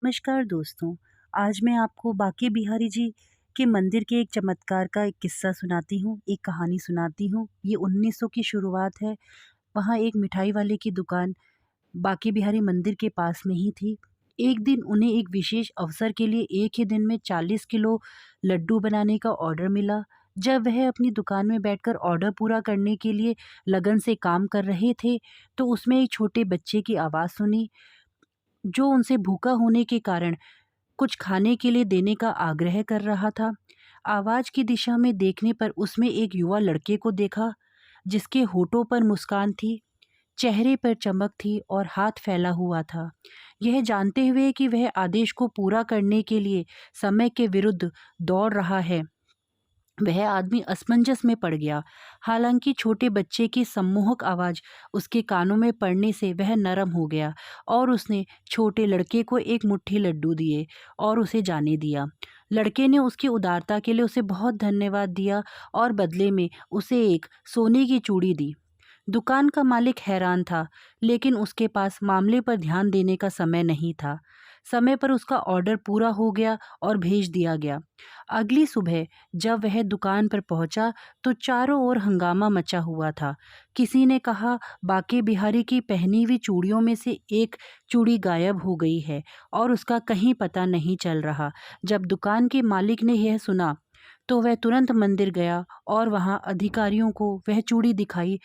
नमस्कार दोस्तों। आज मैं आपको बांके बिहारी जी के मंदिर के एक चमत्कार का एक किस्सा सुनाती हूँ, एक कहानी सुनाती हूँ। ये 1900 की शुरुआत है। वहाँ एक मिठाई वाले की दुकान बांके बिहारी मंदिर के पास में ही थी। एक दिन उन्हें एक विशेष अवसर के लिए एक ही दिन में 40 किलो लड्डू बनाने का ऑर्डर मिला। जब वह अपनी दुकान में बैठकर ऑर्डर पूरा करने के लिए लगन से काम कर रहे थे, तो उसमें एक छोटे बच्चे की आवाज़ सुनी, जो उनसे भूखा होने के कारण कुछ खाने के लिए देने का आग्रह कर रहा था। आवाज़ की दिशा में देखने पर उसमें एक युवा लड़के को देखा, जिसके होठों पर मुस्कान थी, चेहरे पर चमक थी और हाथ फैला हुआ था। यह जानते हुए कि वह आदेश को पूरा करने के लिए समय के विरुद्ध दौड़ रहा है, वह आदमी असमंजस में पड़ गया। हालांकि छोटे बच्चे की सम्मोहक आवाज़ उसके कानों में पड़ने से वह नरम हो गया और उसने छोटे लड़के को एक मुट्ठी लड्डू दिए और उसे जाने दिया। लड़के ने उसकी उदारता के लिए उसे बहुत धन्यवाद दिया और बदले में उसे एक सोने की चूड़ी दी। दुकान का मालिक हैरान था, लेकिन उसके पास मामले पर ध्यान देने का समय नहीं था। समय पर उसका ऑर्डर पूरा हो गया और भेज दिया गया। अगली सुबह जब वह दुकान पर पहुंचा, तो चारों ओर हंगामा मचा हुआ था। किसी ने कहा, बांके बिहारी की पहनी हुई चूड़ियों में से एक चूड़ी गायब हो गई है और उसका कहीं पता नहीं चल रहा। जब दुकान के मालिक ने यह सुना, तो वह तुरंत मंदिर गया और वहां अधिकारियों को वह चूड़ी दिखाई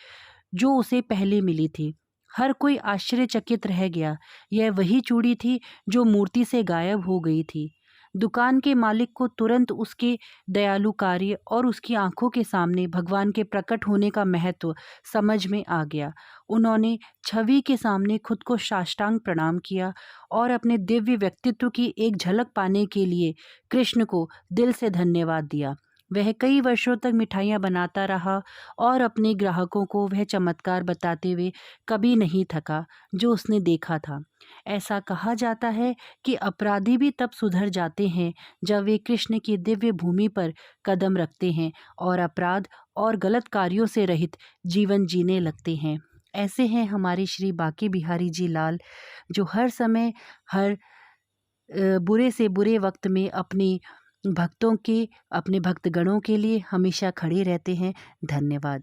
जो उसे पहले मिली थी। हर कोई आश्चर्यचकित रह गया। यह वही चूड़ी थी जो मूर्ति से गायब हो गई थी। दुकान के मालिक को तुरंत उसके दयालु कार्य और उसकी आंखों के सामने भगवान के प्रकट होने का महत्व समझ में आ गया। उन्होंने छवि के सामने खुद को साष्टांग प्रणाम किया और अपने दिव्य व्यक्तित्व की एक झलक पाने के लिए कृष्ण को दिल से धन्यवाद दिया। वह कई वर्षों तक मिठाइयाँ बनाता रहा और अपने ग्राहकों को वह चमत्कार बताते हुए कभी नहीं थका जो उसने देखा था। ऐसा कहा जाता है कि अपराधी भी तब सुधर जाते हैं जब वे कृष्ण की दिव्य भूमि पर कदम रखते हैं और अपराध और गलत कार्यों से रहित जीवन जीने लगते हैं। ऐसे हैं हमारे श्री बांके बिहारी जी लाल, जो हर समय हर बुरे से बुरे वक्त में अपने भक्तों के, अपने भक्तगणों के लिए हमेशा खड़े रहते हैं। धन्यवाद।